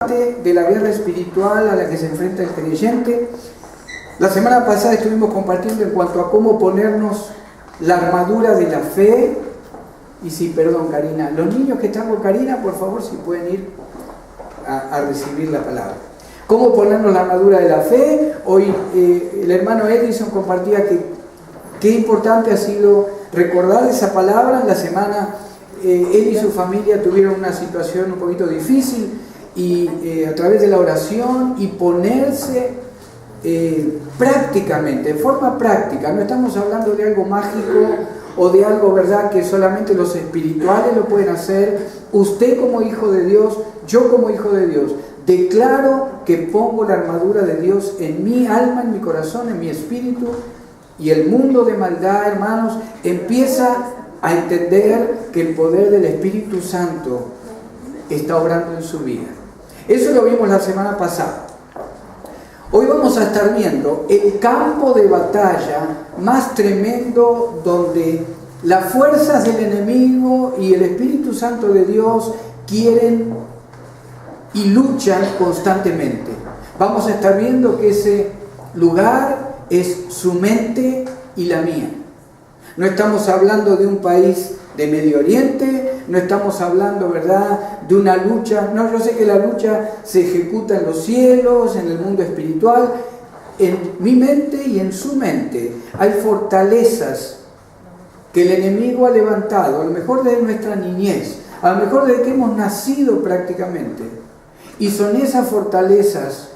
parte de la guerra espiritual a la que se enfrenta el creyente. La semana pasada estuvimos compartiendo en cuanto a cómo ponernos la armadura de la fe. Y sí, perdón, Karina, los niños que están con Karina, por favor, si pueden ir a recibir la palabra. Cómo ponernos la armadura de la fe. Hoy el hermano Edison compartía que qué importante ha sido recordar esa palabra. En la semana él y su familia tuvieron una situación un poquito difícil y a través de la oración y ponerse prácticamente, de forma práctica, no estamos hablando de algo mágico o de algo, ¿verdad?, que solamente los espirituales lo pueden hacer. Usted como hijo de Dios, yo como hijo de Dios, declaro que pongo la armadura de Dios en mi alma, en mi corazón, en mi espíritu, y el mundo de maldad, hermanos, empieza a entender que el poder del Espíritu Santo está obrando en su vida. Eso lo vimos la semana pasada. Hoy vamos a estar viendo el campo de batalla más tremendo, donde las fuerzas del enemigo y el Espíritu Santo de Dios quieren y luchan constantemente. Vamos a estar viendo que ese lugar es su mente y la mía. No estamos hablando de un país de Medio Oriente, no estamos hablando, ¿verdad?, de una lucha. No, yo sé que la lucha se ejecuta en los cielos, en el mundo espiritual. En mi mente y en su mente hay fortalezas que el enemigo ha levantado, a lo mejor desde nuestra niñez, a lo mejor desde que hemos nacido prácticamente. Y son esas fortalezas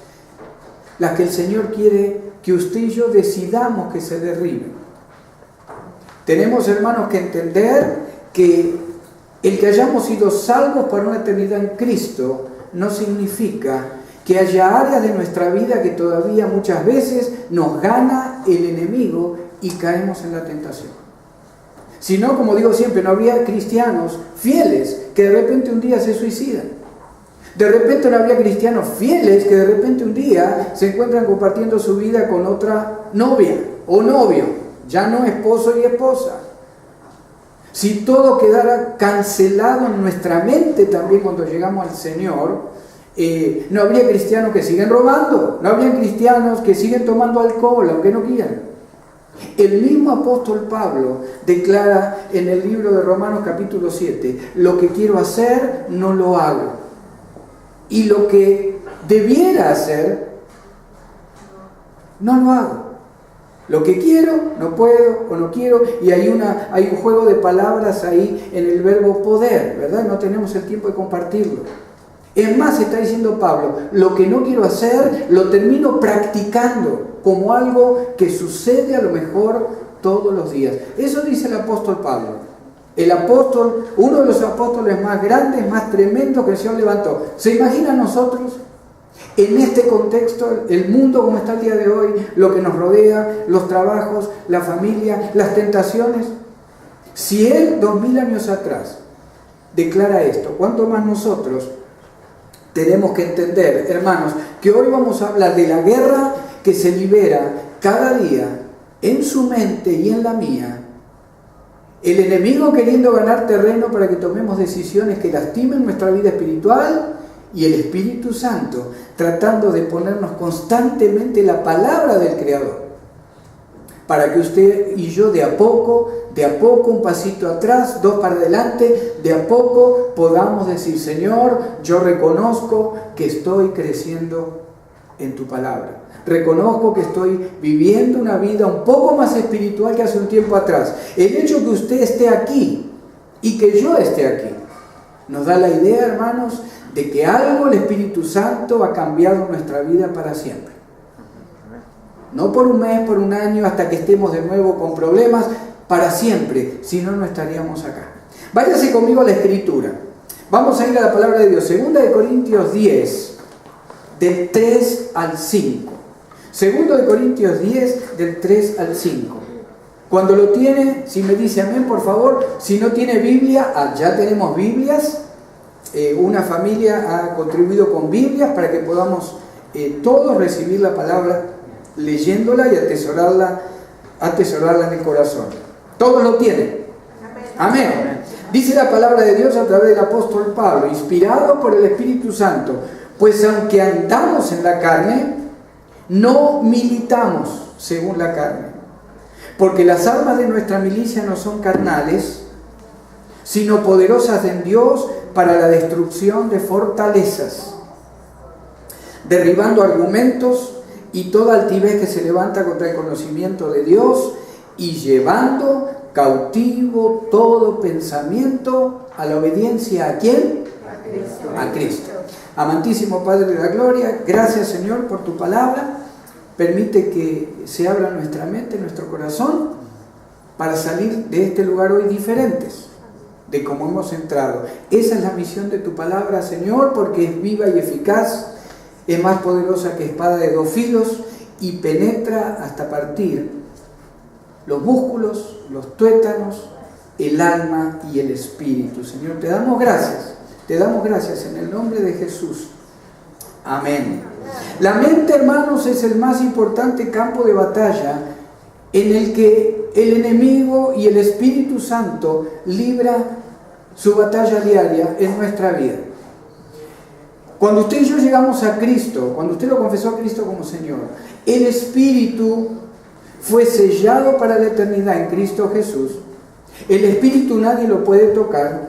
las que el Señor quiere que usted y yo decidamos que se derriben. Tenemos, hermanos, que entender que el que hayamos sido salvos para una eternidad en Cristo no significa que haya áreas de nuestra vida que todavía muchas veces nos gana el enemigo y caemos en la tentación. Si no, como digo siempre, no habría cristianos fieles que de repente un día se suicidan. De repente no habría cristianos fieles que de repente un día se encuentran compartiendo su vida con otra novia o novio, ya no esposo y esposa. Si todo quedara cancelado en nuestra mente también cuando llegamos al Señor, no habría cristianos que siguen robando, no habría cristianos que siguen tomando alcohol aunque no quieran. El mismo apóstol Pablo declara en el libro de Romanos capítulo 7, lo que quiero hacer no lo hago. Y lo que debiera hacer, no lo hago. Lo que quiero, no puedo o no quiero. Y hay un juego de palabras ahí en el verbo poder, ¿verdad? No tenemos el tiempo de compartirlo. Es más, está diciendo Pablo, lo que no quiero hacer, lo termino practicando como algo que sucede a lo mejor todos los días. Eso dice el apóstol Pablo. El apóstol, uno de los apóstoles más grandes, más tremendos que el Señor levantó. ¿Se imagina nosotros en este contexto, el mundo como está el día de hoy, lo que nos rodea, los trabajos, la familia, las tentaciones? Si Él 2000 años atrás declara esto, ¿cuánto más nosotros tenemos que entender, hermanos, que hoy vamos a hablar de la guerra que se libera cada día en su mente y en la mía? El enemigo queriendo ganar terreno para que tomemos decisiones que lastimen nuestra vida espiritual, y el Espíritu Santo tratando de ponernos constantemente la palabra del Creador, para que usted y yo de a poco, un pasito atrás, dos para adelante, de a poco podamos decir, Señor, yo reconozco que estoy creciendo en tu palabra. Reconozco que estoy viviendo una vida un poco más espiritual que hace un tiempo atrás. El hecho que usted esté aquí y que yo esté aquí nos da la idea, hermanos, de que algo el Espíritu Santo ha cambiado nuestra vida para siempre. No por un mes, por un año, hasta que estemos de nuevo con problemas, para siempre, si no, no estaríamos acá. Váyase conmigo a la Escritura. Vamos a ir a la palabra de Dios. 2 Corintios 10, del 3 al 5. 2 Corintios 10, del 3 al 5. Cuando lo tiene, si me dice amén, por favor. Si no tiene Biblia, ya tenemos Biblias. Una familia ha contribuido con Biblias para que podamos todos recibir la palabra leyéndola y atesorarla en el corazón. Todos lo tienen. Amén. Amén. Dice la palabra de Dios a través del apóstol Pablo, inspirado por el Espíritu Santo: Pues aunque andamos en la carne, no militamos según la carne. Porque las armas de nuestra milicia no son carnales, sino poderosas en Dios para la destrucción de fortalezas, derribando argumentos y toda altivez que se levanta contra el conocimiento de Dios y llevando cautivo todo pensamiento a la obediencia ¿a quién? A Cristo. Amantísimo Padre de la Gloria, gracias Señor por tu palabra. Permite que se abra nuestra mente, nuestro corazón, para salir de este lugar hoy diferentes de cómo hemos entrado. Esa es la misión de tu palabra, Señor, porque es viva y eficaz, es más poderosa que espada de dos filos y penetra hasta partir los músculos, los tuétanos, el alma y el espíritu. Señor, te damos gracias en el nombre de Jesús. Amén. La mente, hermanos, es el más importante campo de batalla en el que el enemigo y el Espíritu Santo libra su batalla diaria en nuestra vida. Cuando usted y yo llegamos a Cristo, cuando usted lo confesó a Cristo como Señor, el Espíritu fue sellado para la eternidad en Cristo Jesús. El Espíritu nadie lo puede tocar.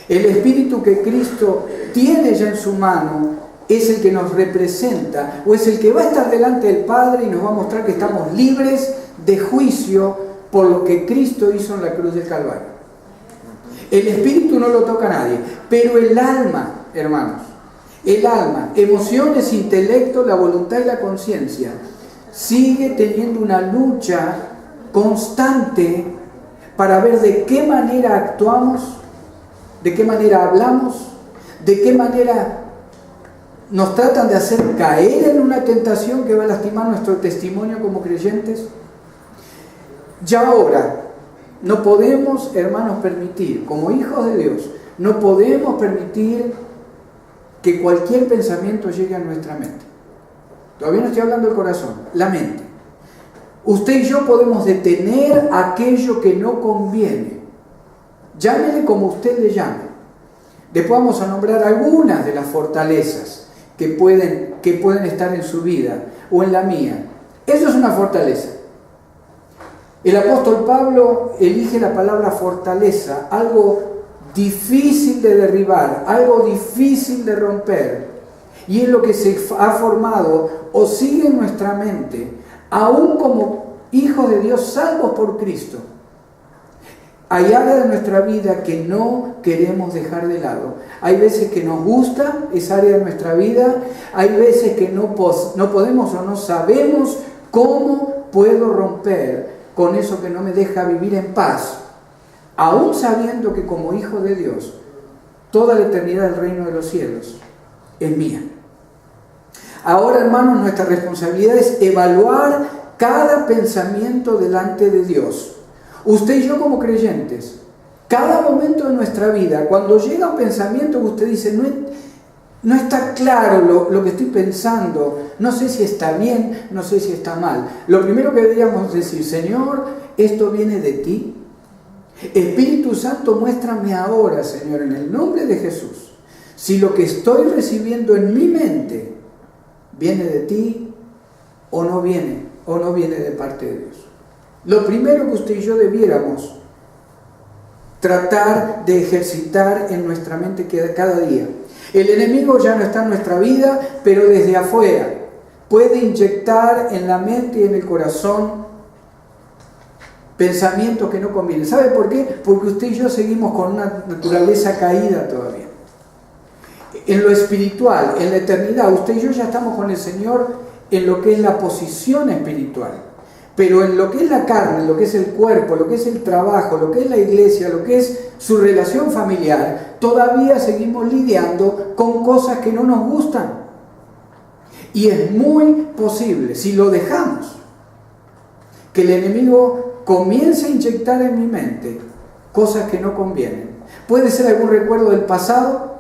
El Espíritu que Cristo tiene ya en su mano es el que nos representa, o es el que va a estar delante del Padre y nos va a mostrar que estamos libres de juicio por lo que Cristo hizo en la cruz del Calvario. El Espíritu no lo toca a nadie, pero el alma, hermanos, el alma, emociones, intelecto, la voluntad y la conciencia, sigue teniendo una lucha constante para ver de qué manera actuamos, de qué manera hablamos, de qué manera nos tratan de hacer caer en una tentación que va a lastimar nuestro testimonio como creyentes. Ya ahora, no podemos, hermanos, permitir, como hijos de Dios, no podemos permitir que cualquier pensamiento llegue a nuestra mente. Todavía no estoy hablando del corazón, la mente. Usted y yo podemos detener aquello que no conviene. Llámele como usted le llame. Después vamos a nombrar algunas de las fortalezas que pueden estar en su vida o en la mía. Eso es una fortaleza. El apóstol Pablo elige la palabra fortaleza, algo difícil de derribar, algo difícil de romper. Y es lo que se ha formado o sigue en nuestra mente, aún como hijos de Dios salvos por Cristo. Hay áreas de nuestra vida que no queremos dejar de lado. Hay veces que nos gusta esa área de nuestra vida. Hay veces que no podemos o no sabemos cómo puedo romper con eso que no me deja vivir en paz. Aún sabiendo que como hijo de Dios, toda la eternidad del reino de los cielos es mía. Ahora, hermanos, nuestra responsabilidad es evaluar cada pensamiento delante de Dios. Usted y yo como creyentes, cada momento de nuestra vida, cuando llega un pensamiento que usted dice, no está claro lo que estoy pensando, no sé si está bien, no sé si está mal. Lo primero que deberíamos decir, Señor, esto viene de ti. Espíritu Santo, muéstrame ahora, Señor, en el nombre de Jesús, si lo que estoy recibiendo en mi mente viene de ti o no viene de parte de Dios. Lo primero que usted y yo debiéramos tratar de ejercitar en nuestra mente cada día. El enemigo ya no está en nuestra vida, pero desde afuera puede inyectar en la mente y en el corazón pensamientos que no convienen. ¿Sabe por qué? Porque usted y yo seguimos con una naturaleza caída todavía. En lo espiritual, en la eternidad, usted y yo ya estamos con el Señor en lo que es la posición espiritual. Pero en lo que es la carne, lo que es el cuerpo, lo que es el trabajo, lo que es la iglesia, lo que es su relación familiar, todavía seguimos lidiando con cosas que no nos gustan. Y es muy posible, si lo dejamos, que el enemigo comience a inyectar en mi mente cosas que no convienen. Puede ser algún recuerdo del pasado,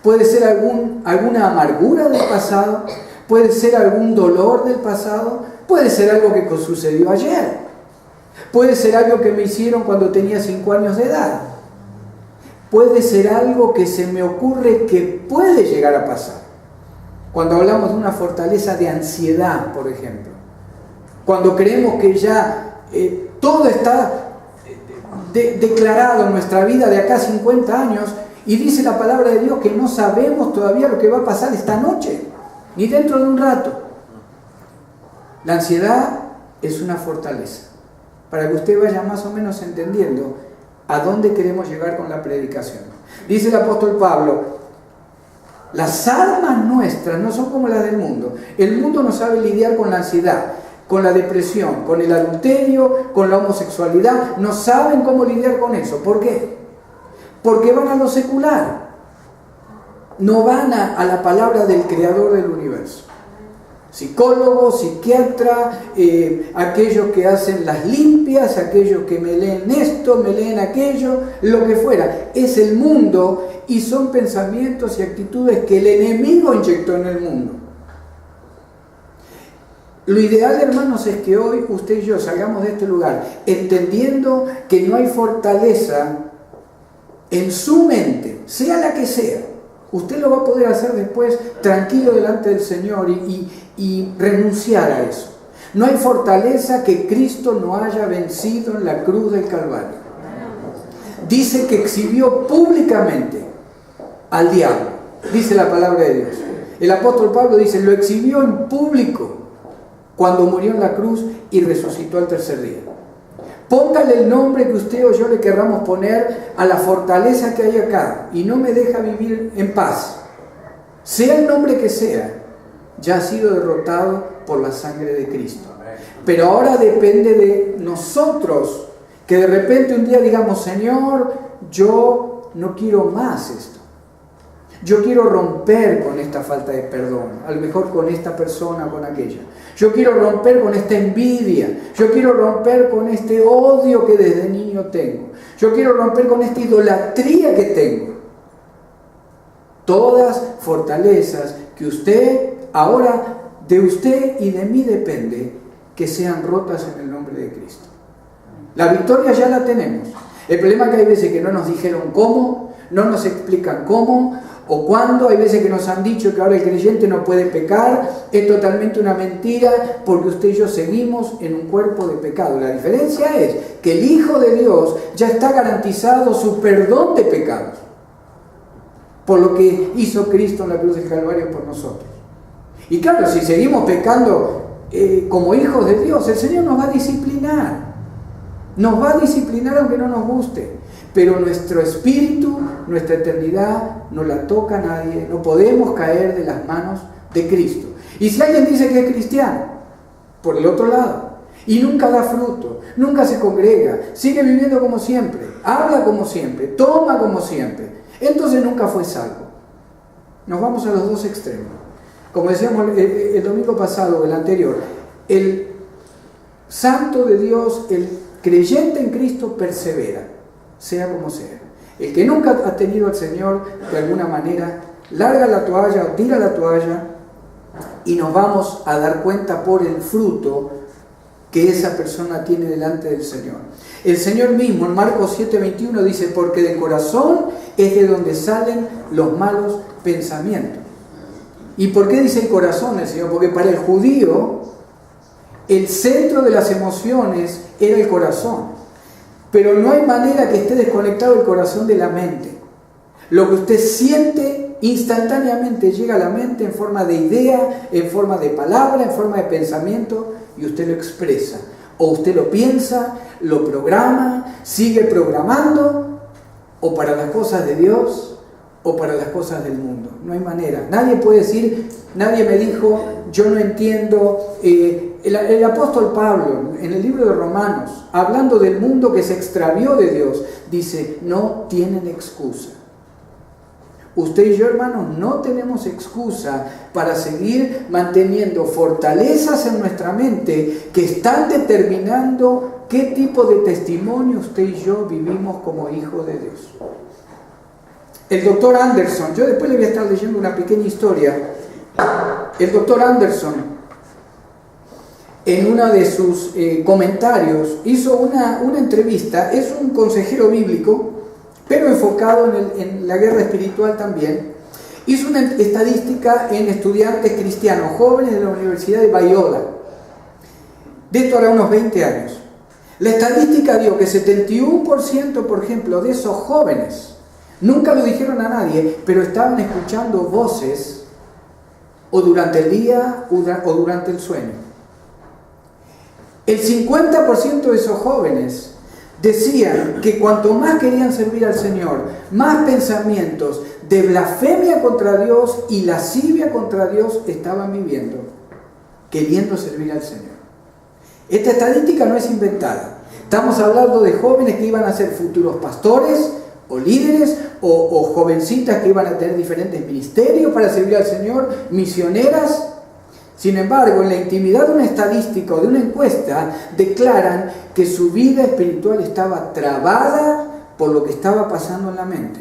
puede ser alguna amargura del pasado, puede ser algún dolor del pasado, puede ser algo que sucedió ayer, puede ser algo que me hicieron cuando tenía 5 años de edad, puede ser algo que se me ocurre que puede llegar a pasar. Cuando hablamos de una fortaleza de ansiedad, por ejemplo. Cuando creemos que ya todo está declarado en nuestra vida de acá a 50 años y dice la palabra de Dios que no sabemos todavía lo que va a pasar esta noche, ni dentro de un rato. La ansiedad es una fortaleza, para que usted vaya más o menos entendiendo a dónde queremos llegar con la predicación. Dice el apóstol Pablo, las armas nuestras no son como las del mundo. El mundo no sabe lidiar con la ansiedad, con la depresión, con el adulterio, con la homosexualidad. No saben cómo lidiar con eso. ¿Por qué? Porque van a lo secular. No van a la palabra del creador del universo. Psicólogos, psiquiatras, aquellos que hacen las limpias, aquellos que me leen esto, me leen aquello, lo que fuera. Es el mundo y son pensamientos y actitudes que el enemigo inyectó en el mundo. Lo ideal, hermanos, es que hoy usted y yo salgamos de este lugar entendiendo que no hay fortaleza en su mente, sea la que sea. Usted lo va a poder hacer después tranquilo delante del Señor y renunciar a eso. No hay fortaleza que Cristo no haya vencido en la cruz del Calvario. Dice que exhibió públicamente al diablo, dice la palabra de Dios. El apóstol Pablo dice, lo exhibió en público cuando murió en la cruz y resucitó al tercer día. Póngale el nombre que usted o yo le querramos poner a la fortaleza que hay acá y no me deja vivir en paz. Sea el nombre que sea, ya ha sido derrotado por la sangre de Cristo. Pero ahora depende de nosotros que de repente un día digamos, Señor, yo no quiero más esto. Yo quiero romper con esta falta de perdón, a lo mejor con esta persona o con aquella. Yo quiero romper con esta envidia. Yo quiero romper con este odio que desde niño tengo. Yo quiero romper con esta idolatría que tengo. Todas fortalezas que usted, ahora de usted y de mí depende, que sean rotas en el nombre de Cristo. La victoria ya la tenemos. El problema es que hay veces que no nos dijeron cómo, no nos explican cómo o cuándo. Hay veces que nos han dicho que ahora el creyente no puede pecar. Es totalmente una mentira porque usted y yo seguimos en un cuerpo de pecado. La diferencia es que el Hijo de Dios ya está garantizado su perdón de pecados por lo que hizo Cristo en la cruz del Calvario por nosotros. Y claro, si seguimos pecando como hijos de Dios, el Señor nos va a disciplinar. Nos va a disciplinar aunque no nos guste. Pero nuestro espíritu, nuestra eternidad, no la toca nadie. No podemos caer de las manos de Cristo. Y si alguien dice que es cristiano, por el otro lado, y nunca da fruto, nunca se congrega, sigue viviendo como siempre, habla como siempre, toma como siempre, entonces nunca fue salvo. Nos vamos a los dos extremos. Como decíamos el domingo pasado, el anterior, el santo de Dios, el creyente en Cristo persevera, sea como sea. El que nunca ha tenido al Señor, de alguna manera, larga la toalla o tira la toalla y nos vamos a dar cuenta por el fruto que esa persona tiene delante del Señor. El Señor mismo en Marcos 7:21 dice, porque del corazón es de donde salen los malos pensamientos. ¿Y por qué dice el corazón el Señor? Porque para el judío el centro de las emociones era el corazón. Pero no hay manera que esté desconectado el corazón de la mente. Lo que usted siente instantáneamente llega a la mente en forma de idea, en forma de palabra, en forma de pensamiento, y usted lo expresa. O usted lo piensa, lo programa, sigue programando, o para las cosas de Dios, o para las cosas del mundo. No hay manera. Nadie puede decir, nadie me dijo, yo no entiendo. El apóstol Pablo, en el libro de Romanos, hablando del mundo que se extravió de Dios, dice, no tienen excusa. Usted y yo, hermanos, no tenemos excusa para seguir manteniendo fortalezas en nuestra mente que están determinando qué tipo de testimonio usted y yo vivimos como hijos de Dios. El doctor Anderson, yo después le voy a estar leyendo una pequeña historia. El doctor Anderson, en uno de sus comentarios, hizo una entrevista. Es un consejero bíblico, pero enfocado en la guerra espiritual también. hizo una estadística en estudiantes cristianos, jóvenes de la Universidad de Biola. De esto hará unos 20 años. La estadística dio que 71%, por ejemplo, de esos jóvenes, nunca lo dijeron a nadie, pero estaban escuchando voces o durante el día o durante el sueño. El 50% de esos jóvenes decían que cuanto más querían servir al Señor, más pensamientos de blasfemia contra Dios y lascivia contra Dios estaban viviendo, queriendo servir al Señor. Esta estadística no es inventada. Estamos hablando de jóvenes que iban a ser futuros pastores o líderes o jovencitas que iban a tener diferentes ministerios para servir al Señor, misioneras. Sin embargo, en la intimidad de una estadística o de una encuesta, declaran que su vida espiritual estaba trabada por lo que estaba pasando en la mente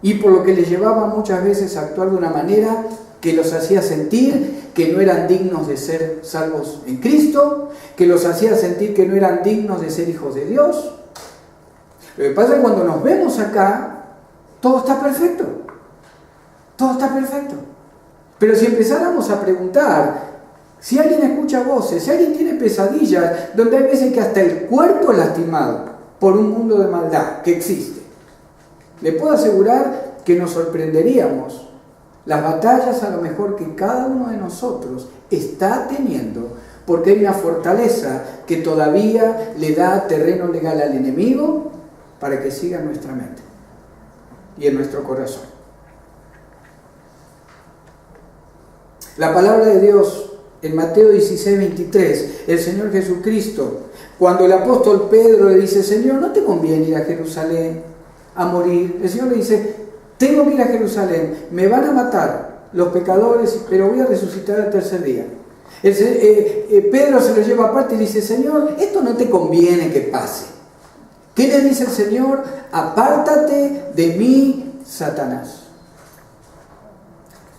y por lo que les llevaba muchas veces a actuar de una manera que los hacía sentir que no eran dignos de ser salvos en Cristo, que los hacía sentir que no eran dignos de ser hijos de Dios. Lo que pasa es que cuando nos vemos acá, todo está perfecto. Todo está perfecto. Pero si empezáramos a preguntar, si alguien escucha voces, si alguien tiene pesadillas, donde hay veces que hasta el cuerpo es lastimado por un mundo de maldad que existe, le puedo asegurar que nos sorprenderíamos las batallas a lo mejor que cada uno de nosotros está teniendo, porque hay una fortaleza que todavía le da terreno legal al enemigo para que siga en nuestra mente y en nuestro corazón. La palabra de Dios en Mateo 16:23, el Señor Jesucristo, cuando el apóstol Pedro le dice: Señor, ¿no te conviene ir a Jerusalén a morir? El Señor le dice: tengo que ir a Jerusalén, me van a matar los pecadores, pero voy a resucitar al tercer día. Pedro se lo lleva aparte y dice: Señor, esto no te conviene que pase. ¿Qué le dice el Señor? Apártate de mí, Satanás.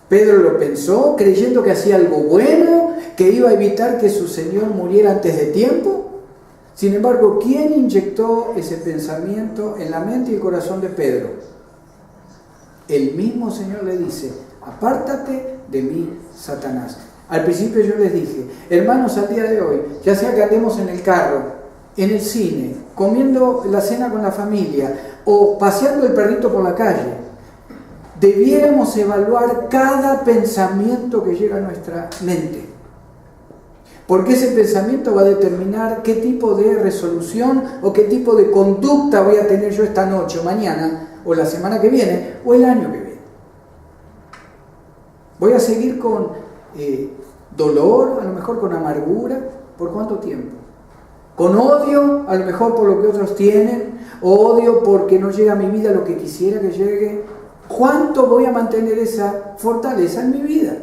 Pedro lo pensó creyendo que hacía algo bueno, que iba a evitar que su Señor muriera antes de tiempo. Sin embargo, ¿quién inyectó ese pensamiento en la mente y el corazón de Pedro? El mismo Señor le dice: apártate de mí, Satanás. Al principio yo les dije, hermanos, al día de hoy, ya sea que andemos en el carro, en el cine, comiendo la cena con la familia o paseando el perrito por la calle, debiéramos evaluar cada pensamiento que llega a nuestra mente. Porque ese pensamiento va a determinar qué tipo de resolución o qué tipo de conducta voy a tener yo esta noche o mañana o la semana que viene o el año que viene. Voy a seguir con dolor, a lo mejor con amargura. ¿Por cuánto tiempo? Con odio, a lo mejor por lo que otros tienen, o odio porque no llega a mi vida lo que quisiera que llegue. ¿Cuánto voy a mantener esa fortaleza en mi vida?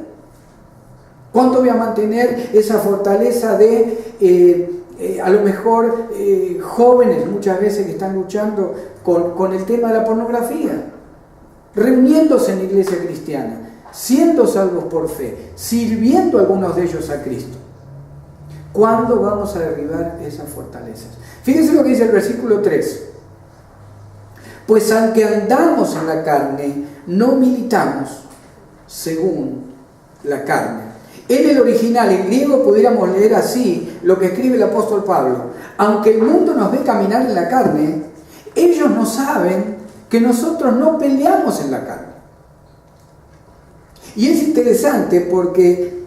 ¿Cuánto voy a mantener esa fortaleza de, a lo mejor, jóvenes muchas veces que están luchando con el tema de la pornografía, reuniéndose en la iglesia cristiana, siendo salvos por fe, sirviendo a algunos de ellos a Cristo? ¿Cuándo vamos a derribar esas fortalezas? Fíjense lo que dice el versículo 3. Pues aunque andamos en la carne, no militamos según la carne. En el original, en griego, pudiéramos leer así lo que escribe el apóstol Pablo: aunque el mundo nos ve caminar en la carne, ellos no saben que nosotros no peleamos en la carne. Y es interesante porque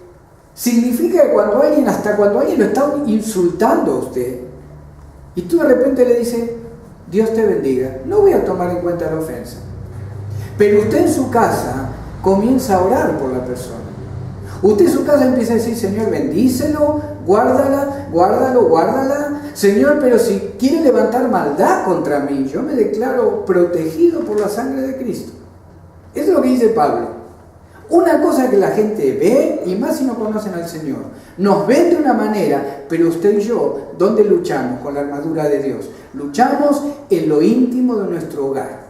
significa que hasta cuando alguien lo está insultando a usted, y tú de repente le dices: Dios te bendiga, no voy a tomar en cuenta la ofensa. Pero usted en su casa comienza a orar por la persona. Usted en su casa empieza a decir: Señor, bendícelo, guárdala. Señor, pero si quiere levantar maldad contra mí, yo me declaro protegido por la sangre de Cristo. Eso es lo que dice Pablo. Una cosa que la gente ve, y más si no conocen al Señor, nos ven de una manera, pero usted y yo, ¿dónde luchamos con la armadura de Dios? Luchamos en lo íntimo de nuestro hogar,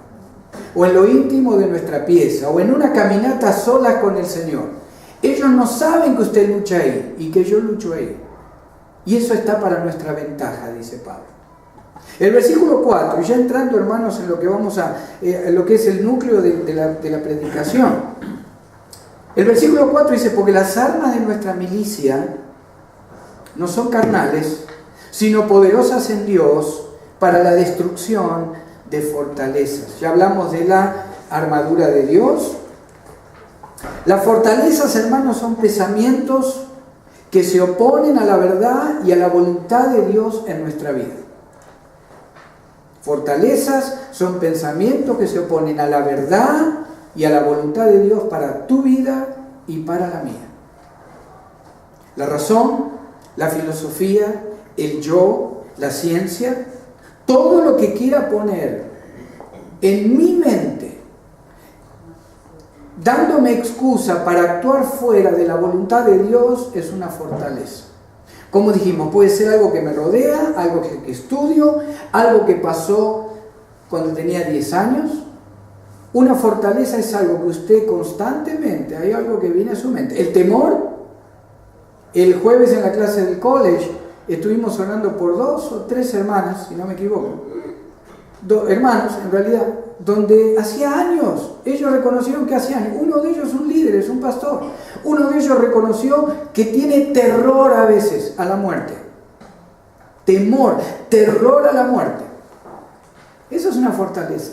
o en lo íntimo de nuestra pieza, o en una caminata sola con el Señor. Ellos no saben que usted lucha ahí y que yo lucho ahí. Y eso está para nuestra ventaja, dice Pablo. El versículo 4, ya entrando, hermanos, en lo que en lo que es el núcleo de la predicación. El versículo 4 dice, porque las armas de nuestra milicia no son carnales, sino poderosas en Dios para la destrucción de fortalezas. Ya hablamos de la armadura de Dios. Las fortalezas, hermanos, son pensamientos que se oponen a la verdad y a la voluntad de Dios en nuestra vida. Fortalezas son pensamientos que se oponen a la verdad y a la voluntad de Dios para tu vida y para la mía. La razón, la filosofía, el yo, la ciencia, todo lo que quiera poner en mi mente, dándome excusa para actuar fuera de la voluntad de Dios, es una fortaleza. Como dijimos, puede ser algo que me rodea, algo que estudio, algo que pasó cuando tenía 10 años. Una fortaleza es algo que usted constantemente, hay algo que viene a su mente. El temor, el jueves en la clase del college, estuvimos orando por 2 o 3 hermanas, si no me equivoco. Hermanos, en realidad, donde hacía años, ellos reconocieron que hacía años, uno de ellos es un líder, es un pastor, uno de ellos reconoció que tiene terror a veces a la muerte, temor, terror a la muerte. Eso es una fortaleza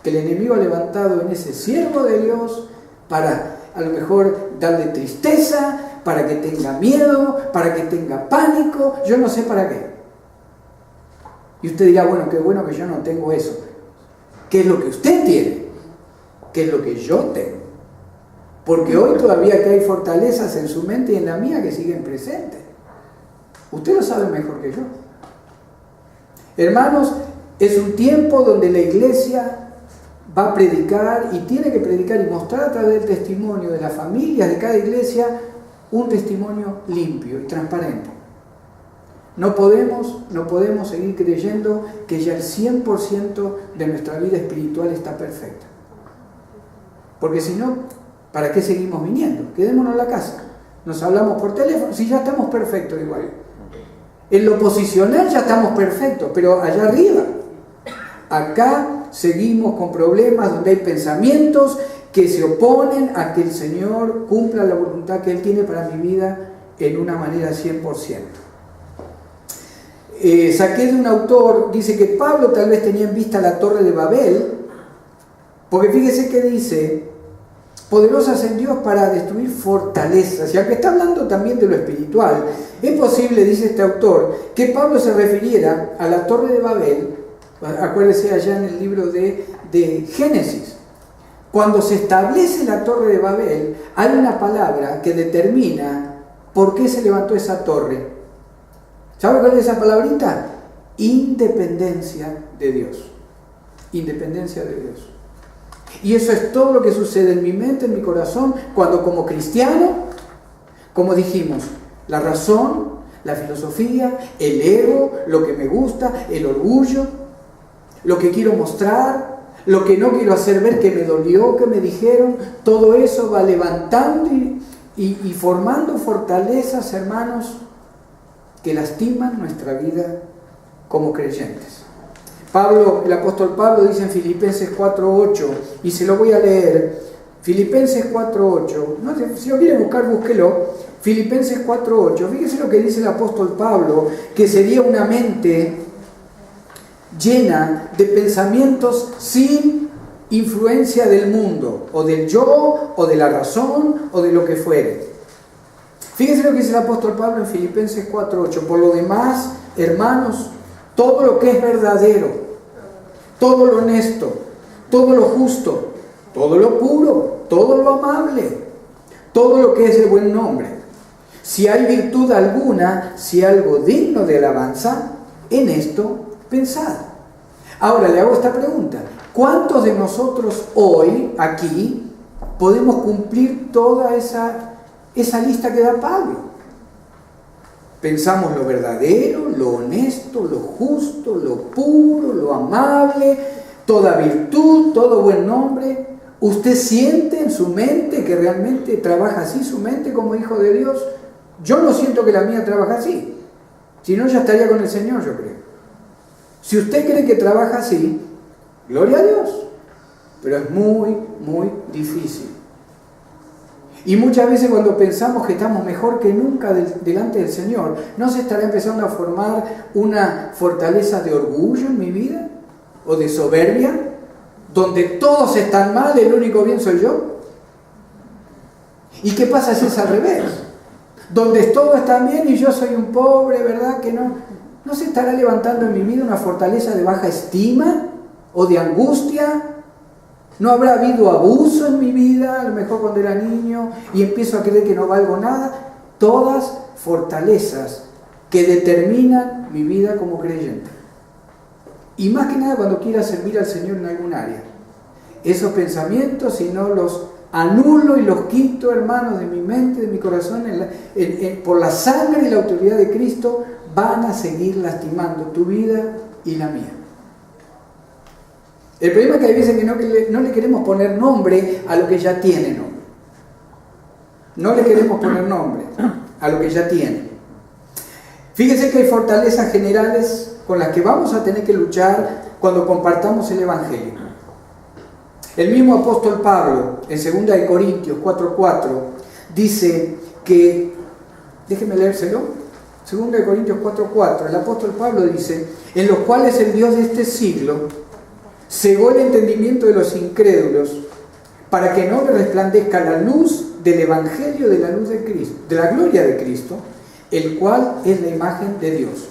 que el enemigo ha levantado en ese siervo de Dios para a lo mejor darle tristeza, para que tenga miedo, para que tenga pánico, yo no sé para qué. Y usted dirá, bueno, qué bueno que yo no tengo eso. ¿Qué es lo que usted tiene? ¿Qué es lo que yo tengo? Porque hoy todavía que hay fortalezas en su mente y en la mía que siguen presentes. Usted lo sabe mejor que yo. Hermanos, es un tiempo donde la iglesia va a predicar y tiene que predicar y mostrar a través del testimonio de las familias de cada iglesia un testimonio limpio y transparente. No podemos seguir creyendo que ya el 100% de nuestra vida espiritual está perfecta. Porque si no, ¿para qué seguimos viniendo? Quedémonos en la casa. Nos hablamos por teléfono, si ya estamos perfectos igual. En lo posicional ya estamos perfectos, pero allá arriba, acá seguimos con problemas donde hay pensamientos que se oponen a que el Señor cumpla la voluntad que Él tiene para mi vida en una manera 100%. Saqué de un autor, dice que Pablo tal vez tenía en vista la torre de Babel, porque fíjese que dice, poderosas en Dios para destruir fortalezas, y aunque está hablando también de lo espiritual, es posible, dice este autor, que Pablo se refiriera a la torre de Babel, acuérdese allá en el libro de Génesis, cuando se establece la torre de Babel, hay una palabra que determina por qué se levantó esa torre. ¿Sabe cuál es esa palabrita? Independencia de Dios. Independencia de Dios. Y eso es todo lo que sucede en mi mente, en mi corazón, cuando como cristiano, como dijimos, la razón, la filosofía, el ego, lo que me gusta, el orgullo, lo que quiero mostrar, lo que no quiero hacer ver, que me dolió, que me dijeron, todo eso va levantando y formando fortalezas, hermanos, que lastiman nuestra vida como creyentes. El apóstol Pablo dice en Filipenses 4:8, y se lo voy a leer, Filipenses 4:8, no sé, si lo quieren buscar, búsquelo, Filipenses 4:8, fíjese lo que dice el apóstol Pablo, que sería una mente llena de pensamientos sin influencia del mundo, o del yo, o de la razón, o de lo que fuere. Fíjense lo que dice el apóstol Pablo en Filipenses 4:8. Por lo demás, hermanos, todo lo que es verdadero, todo lo honesto, todo lo justo, todo lo puro, todo lo amable, todo lo que es de buen nombre. Si hay virtud alguna, si algo digno de alabanza, en esto pensad. Ahora le hago esta pregunta. ¿Cuántos de nosotros hoy, aquí, podemos cumplir toda esa lista que da Pablo? Pensamos lo verdadero, lo honesto, lo justo, lo puro, lo amable, toda virtud, todo buen nombre. ¿Usted siente en su mente que realmente trabaja así su mente como hijo de Dios? Yo no siento que la mía trabaja así. Si no, ya estaría con el Señor, yo creo. Si usted cree que trabaja así, gloria a Dios, pero es muy, muy difícil. Y muchas veces cuando pensamos que estamos mejor que nunca delante del Señor, ¿no se estará empezando a formar una fortaleza de orgullo en mi vida? ¿O de soberbia? Donde todos están mal, el único bien soy yo. ¿Y qué pasa si es al revés? Donde todos están bien y yo soy un pobre, ¿verdad? Que ¿no se estará levantando en mi vida una fortaleza de baja estima o de angustia? ¿No habrá habido abuso en mi vida, a lo mejor cuando era niño, y empiezo a creer que no valgo nada? Todas fortalezas que determinan mi vida como creyente. Y más que nada cuando quiera servir al Señor en algún área. Esos pensamientos, si no los anulo y los quito, hermanos, de mi mente, de mi corazón, por la sangre y la autoridad de Cristo, van a seguir lastimando tu vida y la mía. El problema es que hay veces que no le queremos poner nombre a lo que ya tiene nombre. No le queremos poner nombre a lo que ya tiene. Fíjense que hay fortalezas generales con las que vamos a tener que luchar cuando compartamos el Evangelio. El mismo apóstol Pablo, en 2 Corintios 4:4, dice que, déjenme leérselo, 2 Corintios 4:4, el apóstol Pablo dice, en los cuales el Dios de este siglo cegó el entendimiento de los incrédulos para que no le resplandezca la luz del Evangelio de la luz de Cristo, de la gloria de Cristo, el cual es la imagen de Dios.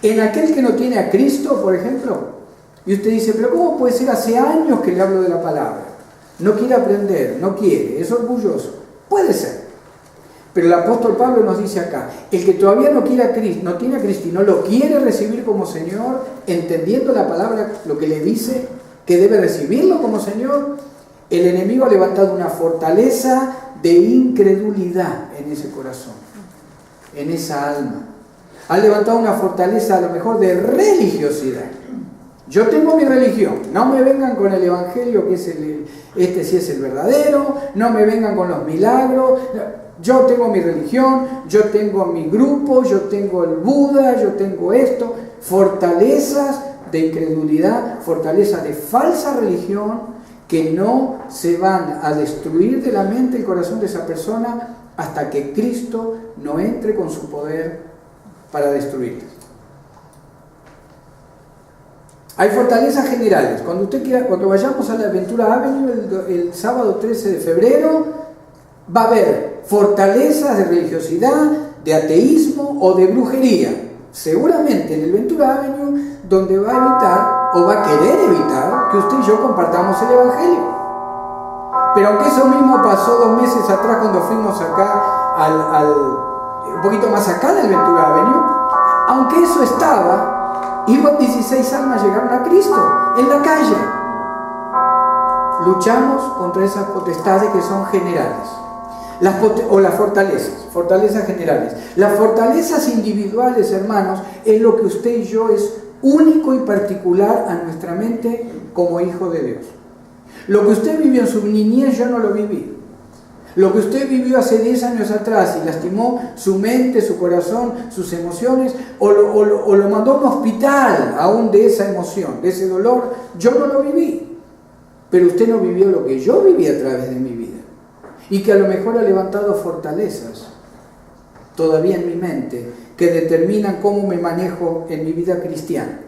En aquel que no tiene a Cristo, por ejemplo, y usted dice, pero ¿cómo puede ser? Hace años que le hablo de la palabra, no quiere aprender, no quiere, es orgulloso. Puede ser. Pero el apóstol Pablo nos dice acá, el que todavía no quiere a Cristo, no tiene a Cristo y no lo quiere recibir como Señor, entendiendo la palabra, lo que le dice, que debe recibirlo como Señor, el enemigo ha levantado una fortaleza de incredulidad en ese corazón, en esa alma. Ha levantado una fortaleza a lo mejor de religiosidad. Yo tengo mi religión, no me vengan con el Evangelio, que es este sí es el verdadero, no me vengan con los milagros. Yo tengo mi religión, yo tengo mi grupo, yo tengo el Buda, yo tengo esto. Fortalezas de incredulidad, fortalezas de falsa religión que no se van a destruir de la mente y el corazón de esa persona hasta que Cristo no entre con su poder para destruirlas. Hay fortalezas generales. Cuando usted quiera, cuando vayamos a la Ventura Avenue el sábado 13 de febrero, va a haber fortalezas de religiosidad, de ateísmo o de brujería. Seguramente en el Ventura Avenue, donde va a evitar o va a querer evitar que usted y yo compartamos el Evangelio. Pero aunque eso mismo pasó 2 meses atrás cuando fuimos acá un poquito más acá del Ventura Avenue, aunque eso estaba, igual 16 almas llegaron a Cristo en la calle. Luchamos contra esas potestades que son generales. Las fortalezas generales. Las fortalezas individuales, hermanos, es lo que usted y yo es único y particular a nuestra mente como hijo de Dios. Lo que usted vivió en su niñez, yo no lo viví. Lo que usted vivió hace 10 años atrás y lastimó su mente, su corazón, sus emociones, o lo mandó a un hospital aún de esa emoción, de ese dolor, yo no lo viví. Pero usted no vivió lo que yo viví a través de mi vida. Y que a lo mejor ha levantado fortalezas todavía en mi mente que determinan cómo me manejo en mi vida cristiana.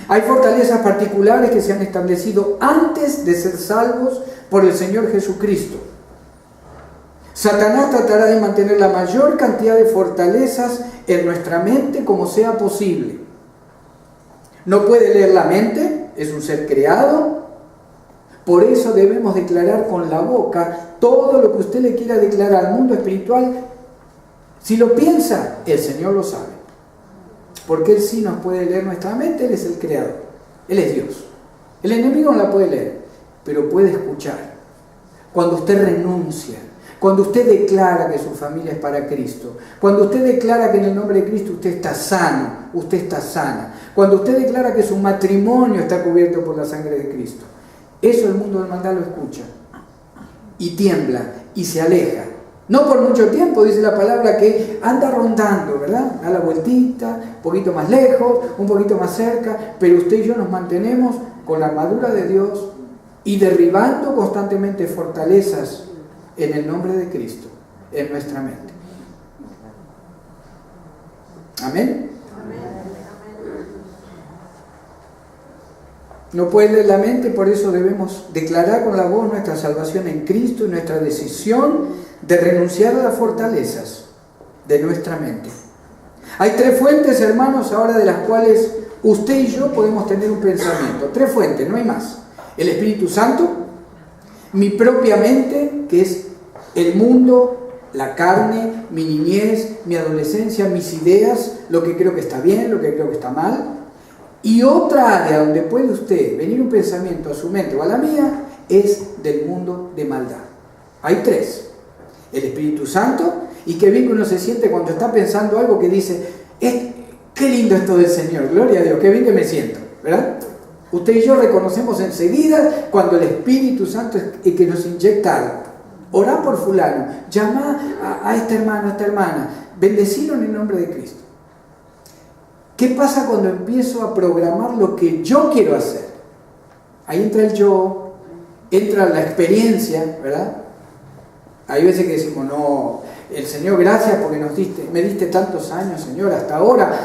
Hay fortalezas particulares que se han establecido antes de ser salvos por el Señor Jesucristo. Satanás tratará de mantener la mayor cantidad de fortalezas en nuestra mente como sea posible. No puede leer la mente, es un ser creado. Por eso debemos declarar con la boca todo lo que usted le quiera declarar al mundo espiritual. Si lo piensa, el Señor lo sabe. Porque Él sí nos puede leer nuestra mente, Él es el creador, Él es Dios. El enemigo no la puede leer, pero puede escuchar. Cuando usted renuncia, cuando usted declara que su familia es para Cristo, cuando usted declara que en el nombre de Cristo usted está sano, usted está sana, cuando usted declara que su matrimonio está cubierto por la sangre de Cristo, eso el mundo del maldad lo escucha y tiembla y se aleja No por mucho tiempo, dice la palabra, que anda rondando, ¿verdad? Da la vueltita, un poquito más lejos, un poquito más cerca, pero usted y yo nos mantenemos con la armadura de Dios y derribando constantemente fortalezas en el nombre de Cristo, en nuestra mente. Amén. No puede leer la mente, por eso debemos declarar con la voz nuestra salvación en Cristo y nuestra decisión de renunciar a las fortalezas de nuestra mente. Hay 3 fuentes, hermanos, ahora de las cuales usted y yo podemos tener un pensamiento. 3 fuentes, no hay más. El Espíritu Santo, mi propia mente, que es el mundo, la carne, mi niñez, mi adolescencia, mis ideas, lo que creo que está bien, lo que creo que está mal. Y otra área donde puede usted venir un pensamiento a su mente o a la mía es del mundo de maldad. Hay 3. El Espíritu Santo, y qué bien que uno se siente cuando está pensando algo que dice, qué lindo esto del Señor, gloria a Dios, qué bien que me siento, ¿verdad? Usted y yo reconocemos enseguida cuando el Espíritu Santo es el que nos inyecta algo. Orá por fulano, llama a este hermano, a esta hermana, bendecilo en el nombre de Cristo. ¿Qué pasa cuando empiezo a programar lo que yo quiero hacer? Ahí entra el yo, entra la experiencia, ¿verdad? Hay veces que decimos, no, el Señor, gracias porque me diste tantos años, Señor, hasta ahora.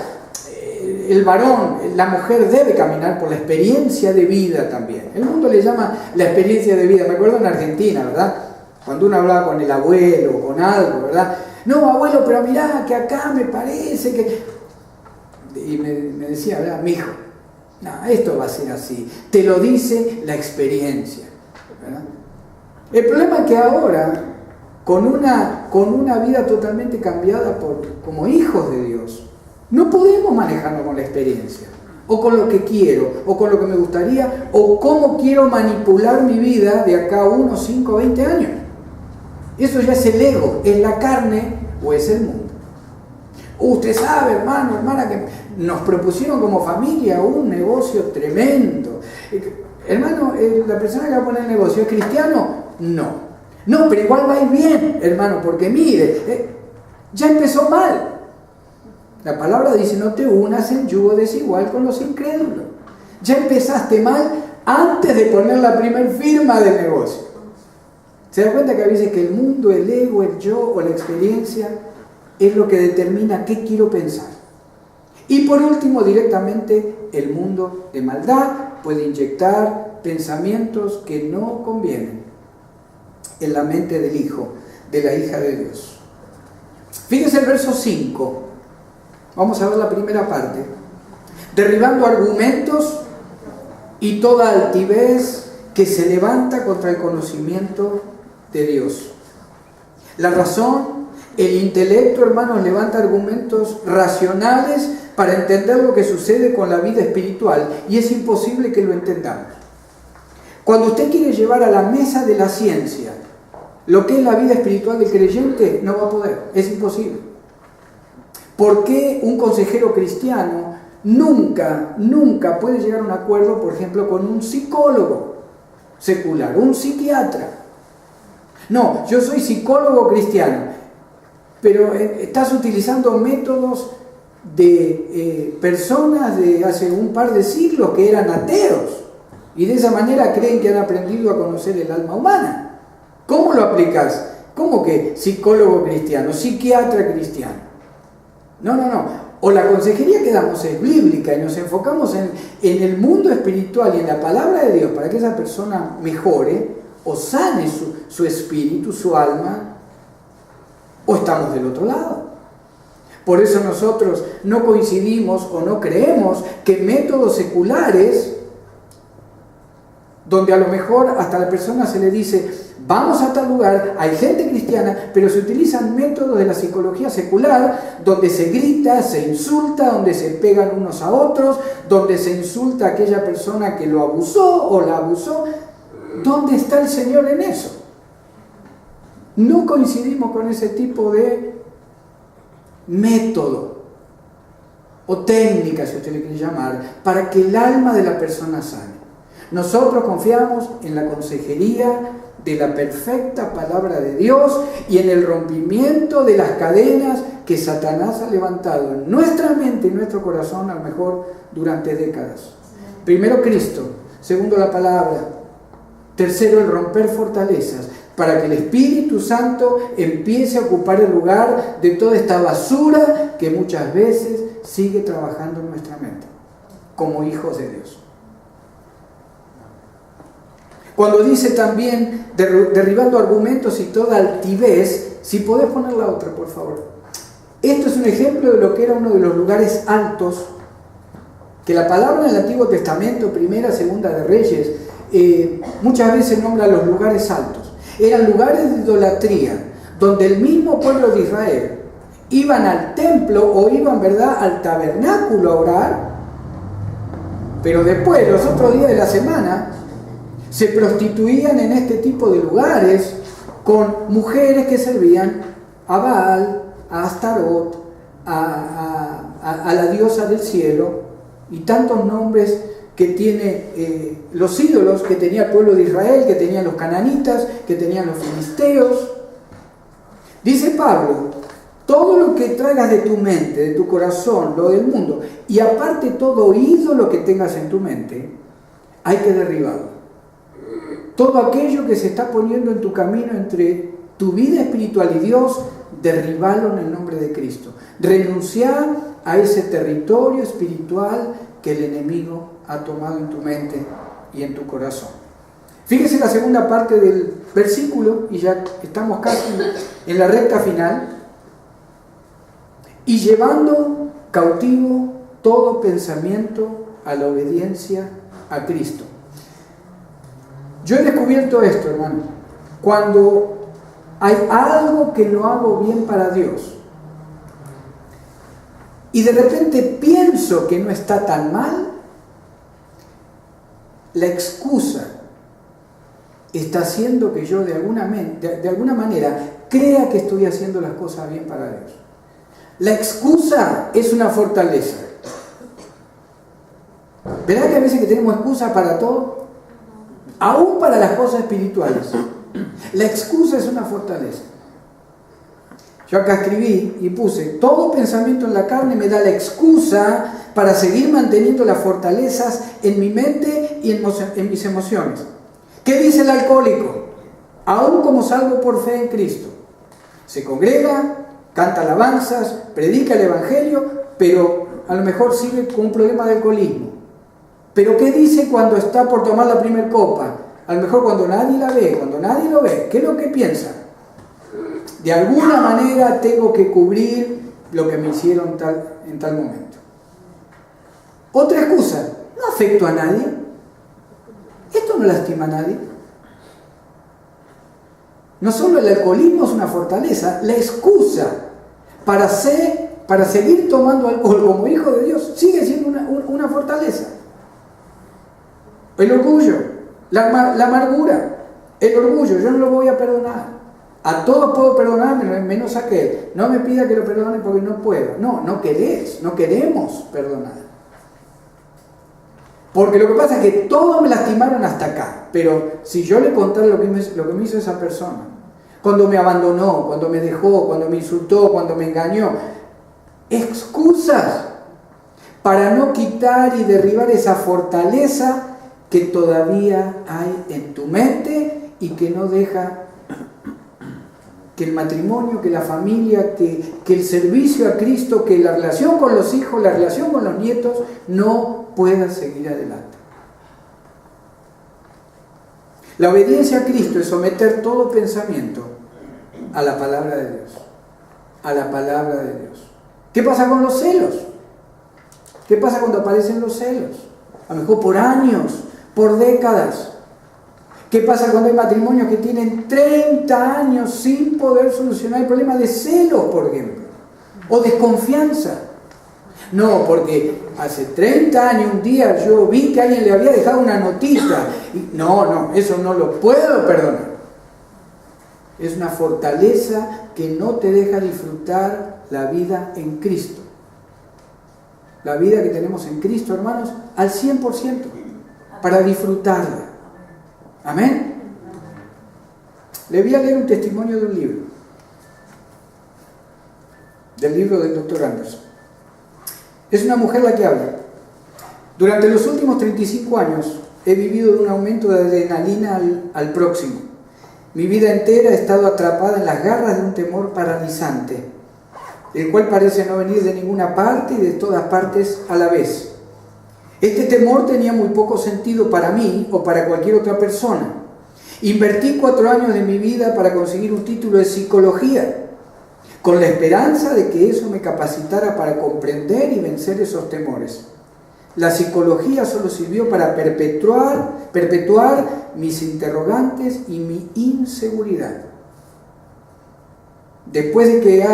El varón, la mujer debe caminar por la experiencia de vida también. El mundo le llama la experiencia de vida. Me acuerdo en Argentina, ¿verdad? Cuando uno hablaba con el abuelo o con algo, ¿verdad? No, abuelo, pero mirá, que acá me parece que... Y me decía, ¿verdad? Mi hijo, no, esto va a ser así. Te lo dice la experiencia, ¿verdad? El problema es que ahora, con una vida totalmente cambiada como hijos de Dios, no podemos manejarnos con la experiencia, o con lo que quiero, o con lo que me gustaría, o cómo quiero manipular mi vida de acá a 1, 5, 20 años. Eso ya es el ego, es la carne o es el mundo. Usted sabe, hermano, hermana, que nos propusieron como familia un negocio tremendo. Hermano, ¿la persona que va a poner el negocio es cristiano? No. No, pero igual va a ir bien, hermano, porque mire, ya empezó mal. La palabra dice, no te unas en yugo desigual con los incrédulos. Ya empezaste mal antes de poner la primer firma del negocio. ¿Se da cuenta que a veces que el mundo, el ego, el yo o la experiencia es lo que determina qué quiero pensar? Y por último, directamente, el mundo de maldad puede inyectar pensamientos que no convienen en la mente del hijo, de la hija de Dios. Fíjese el verso 5. Vamos a ver la primera parte. Derribando argumentos y toda altivez que se levanta contra el conocimiento de Dios. La razón, el intelecto, hermanos, levanta argumentos racionales para entender lo que sucede con la vida espiritual, y es imposible que lo entendamos. Cuando usted quiere llevar a la mesa de la ciencia lo que es la vida espiritual del creyente, no va a poder, es imposible. ¿Por qué un consejero cristiano nunca puede llegar a un acuerdo, por ejemplo, con un psicólogo secular, un psiquiatra? No, yo soy psicólogo cristiano, pero estás utilizando métodos de personas de hace un par de siglos que eran ateos y de esa manera creen que han aprendido a conocer el alma humana. ¿Cómo lo aplicas? ¿Cómo que psicólogo cristiano, psiquiatra cristiano? No. O la consejería que damos es bíblica y nos enfocamos en el mundo espiritual y en la palabra de Dios para que esa persona mejore o sane su espíritu, su alma, o estamos del otro lado. Por eso nosotros no coincidimos o no creemos que métodos seculares, donde a lo mejor hasta la persona se le dice, vamos a tal lugar, hay gente cristiana, pero se utilizan métodos de la psicología secular, donde se grita, se insulta, donde se pegan unos a otros, donde se insulta a aquella persona que lo abusó o la abusó. ¿Dónde está el Señor en eso? No coincidimos con ese tipo de método o técnica, si usted le quiere llamar, para que el alma de la persona sane. Nosotros confiamos en la consejería de la perfecta palabra de Dios y en el rompimiento de las cadenas que Satanás ha levantado en nuestra mente y nuestro corazón, a lo mejor durante décadas. Primero Cristo, segundo la palabra, tercero el romper fortalezas, para que el Espíritu Santo empiece a ocupar el lugar de toda esta basura que muchas veces sigue trabajando en nuestra mente, como hijos de Dios. Cuando dice también, derribando argumentos y toda altivez, si podés poner la otra, por favor. Esto es un ejemplo de lo que era uno de los lugares altos, que la palabra en el Antiguo Testamento, primera, segunda de Reyes, muchas veces nombra los lugares altos. Eran lugares de idolatría, donde el mismo pueblo de Israel iban al templo o iban, ¿verdad?, al tabernáculo a orar, pero después, los otros días de la semana, se prostituían en este tipo de lugares con mujeres que servían a Baal, a Astarot, a la diosa del cielo y tantos nombres que tiene los ídolos que tenía el pueblo de Israel, que tenían los cananitas, que tenían los filisteos. Dice Pablo, todo lo que traigas de tu mente, de tu corazón, lo del mundo, y aparte todo ídolo que tengas en tu mente, hay que derribarlo. Todo aquello que se está poniendo en tu camino entre tu vida espiritual y Dios, derribalo en el nombre de Cristo. Renunciar a ese territorio espiritual que el enemigo ha tomado en tu mente y en tu corazón. Fíjese la segunda parte del versículo, y ya estamos casi en la recta final. Y llevando cautivo todo pensamiento a la obediencia a Cristo. Yo he descubierto esto, hermano. Cuando hay algo que no hago bien para Dios y de repente pienso que no está tan mal, la excusa está haciendo que yo de alguna manera crea que estoy haciendo las cosas bien para Dios. La excusa es una fortaleza. ¿Verdad que a veces que tenemos excusas para todo? Aún para las cosas espirituales. La excusa es una fortaleza. Yo acá escribí y puse, todo pensamiento en la carne me da la excusa para seguir manteniendo las fortalezas en mi mente y en mis emociones. ¿Qué dice el alcohólico? Aún como salvo por fe en Cristo. Se congrega, canta alabanzas, predica el evangelio, pero a lo mejor sigue con un problema de alcoholismo. Pero ¿qué dice cuando está por tomar la primera copa? A lo mejor cuando nadie la ve, cuando nadie lo ve, ¿qué es lo que piensa? De alguna manera tengo que cubrir lo que me hicieron en tal momento. Otra excusa, no afecto a nadie. Esto no lastima a nadie. No solo el alcoholismo es una fortaleza, la excusa para seguir tomando alcohol como hijo de Dios sigue siendo una fortaleza. El orgullo, la amargura, el orgullo, yo no lo voy a perdonar. A todos puedo perdonar, menos a aquel. No me pida que lo perdone porque no puedo. No queremos perdonar. Porque lo que pasa es que todos me lastimaron hasta acá. Pero si yo le contara lo que me hizo esa persona, cuando me abandonó, cuando me dejó, cuando me insultó, cuando me engañó, excusas para no quitar y derribar esa fortaleza que todavía hay en tu mente y que no deja que el matrimonio, que la familia, que el servicio a Cristo, que la relación con los hijos, la relación con los nietos no pueda seguir adelante. La obediencia a Cristo es someter todo pensamiento a la palabra de Dios. A la palabra de Dios. ¿Qué pasa con los celos? ¿Qué pasa cuando aparecen los celos? A lo mejor por años, por décadas. ¿Qué pasa cuando hay matrimonios que tienen 30 años sin poder solucionar el problema de celos, por ejemplo? O desconfianza. No, porque hace 30 años un día yo vi que alguien le había dejado una notita. Y no, eso no lo puedo perdonar. Es una fortaleza que no te deja disfrutar la vida en Cristo. La vida que tenemos en Cristo, hermanos, al 100%, para disfrutarla. Amén. Le voy a leer un testimonio de un libro, del libro del Dr. Anderson. Es una mujer la que habla. Durante los últimos 35 años he vivido de un aumento de adrenalina al próximo. Mi vida entera he estado atrapada en las garras de un temor paralizante, el cual parece no venir de ninguna parte y de todas partes a la vez. Este temor tenía muy poco sentido para mí o para cualquier otra persona. Invertí 4 años de mi vida para conseguir un título de psicología, con la esperanza de que eso me capacitara para comprender y vencer esos temores. La psicología solo sirvió para perpetuar mis interrogantes y mi inseguridad. Después de que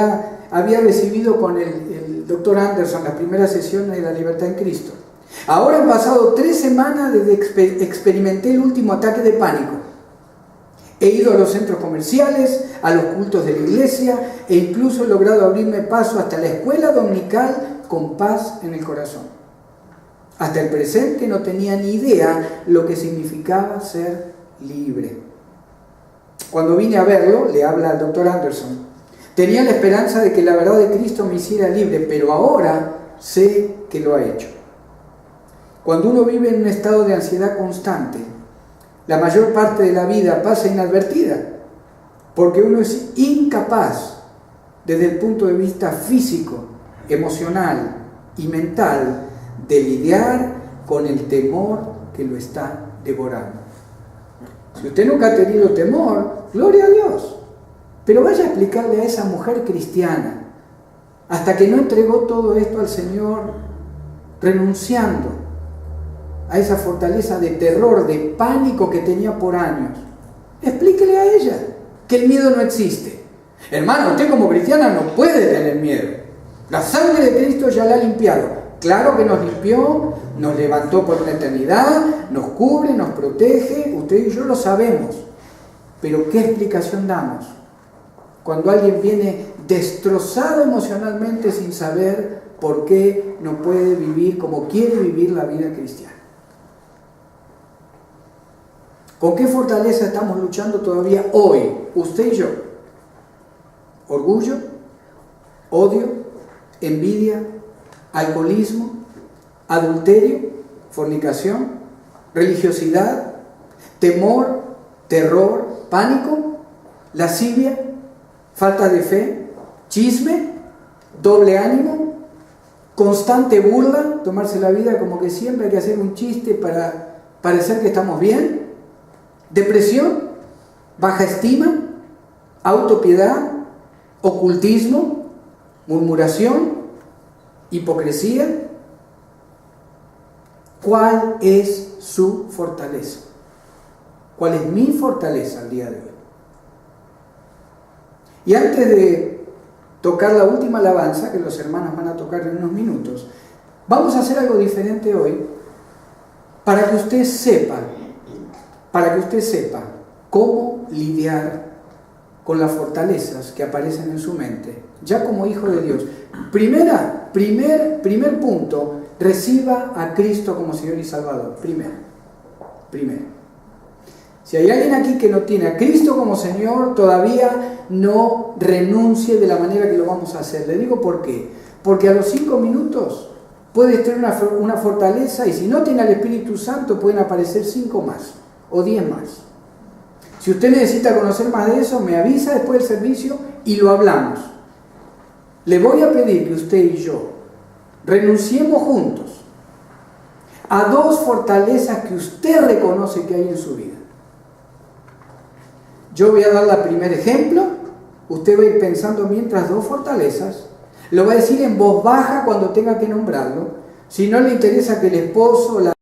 había recibido con el Dr. Anderson las primeras sesiones de la libertad en Cristo, ahora han pasado 3 semanas desde que experimenté el último ataque de pánico. He ido a los centros comerciales, a los cultos de la iglesia e incluso he logrado abrirme paso hasta la escuela dominical con paz en el corazón. Hasta el presente no tenía ni idea lo que significaba ser libre. Cuando vine a verlo, le habla al Dr. Anderson, tenía la esperanza de que la verdad de Cristo me hiciera libre, pero ahora sé que lo ha hecho. Cuando uno vive en un estado de ansiedad constante, la mayor parte de la vida pasa inadvertida, porque uno es incapaz, desde el punto de vista físico, emocional y mental, de lidiar con el temor que lo está devorando. Si usted nunca ha tenido temor, gloria a Dios, pero vaya a explicarle a esa mujer cristiana, hasta que no entregó todo esto al Señor, renunciando a esa fortaleza de terror, de pánico que tenía por años. Explíquele a ella que el miedo no existe. Hermano, usted como cristiana no puede tener miedo. La sangre de Cristo ya la ha limpiado. Claro que nos limpió, nos levantó por una eternidad, nos cubre, nos protege, usted y yo lo sabemos. Pero ¿qué explicación damos cuando alguien viene destrozado emocionalmente sin saber por qué no puede vivir como quiere vivir la vida cristiana? ¿Con qué fortaleza estamos luchando todavía hoy, usted y yo? ¿Orgullo? ¿Odio? ¿Envidia? ¿Alcoholismo? ¿Adulterio? ¿Fornicación? ¿Religiosidad? ¿Temor? ¿Terror? ¿Pánico? ¿Lascivia? ¿Falta de fe? ¿Chisme? ¿Doble ánimo? ¿Constante burla? ¿Tomarse la vida como que siempre hay que hacer un chiste para parecer que estamos bien? ¿Depresión? ¿Baja estima? ¿Autopiedad? ¿Ocultismo? ¿Murmuración? ¿Hipocresía? ¿Cuál es su fortaleza? ¿Cuál es mi fortaleza al día de hoy? Y antes de tocar la última alabanza, que los hermanos van a tocar en unos minutos, vamos a hacer algo diferente hoy para que usted sepa cómo lidiar con las fortalezas que aparecen en su mente, ya como hijo de Dios. Primer punto, reciba a Cristo como Señor y Salvador. Primero. Si hay alguien aquí que no tiene a Cristo como Señor, todavía no renuncie de la manera que lo vamos a hacer. Le digo por qué. Porque a los 5 minutos puede tener una fortaleza y si no tiene al Espíritu Santo pueden aparecer 5 más o 10 más. Si usted necesita conocer más de eso, me avisa después del servicio y lo hablamos. Le voy a pedir que usted y yo renunciemos juntos a 2 fortalezas que usted reconoce que hay en su vida. Yo voy a dar el primer ejemplo, usted va a ir pensando mientras 2 fortalezas, lo va a decir en voz baja cuando tenga que nombrarlo. Si no le interesa que el esposo, la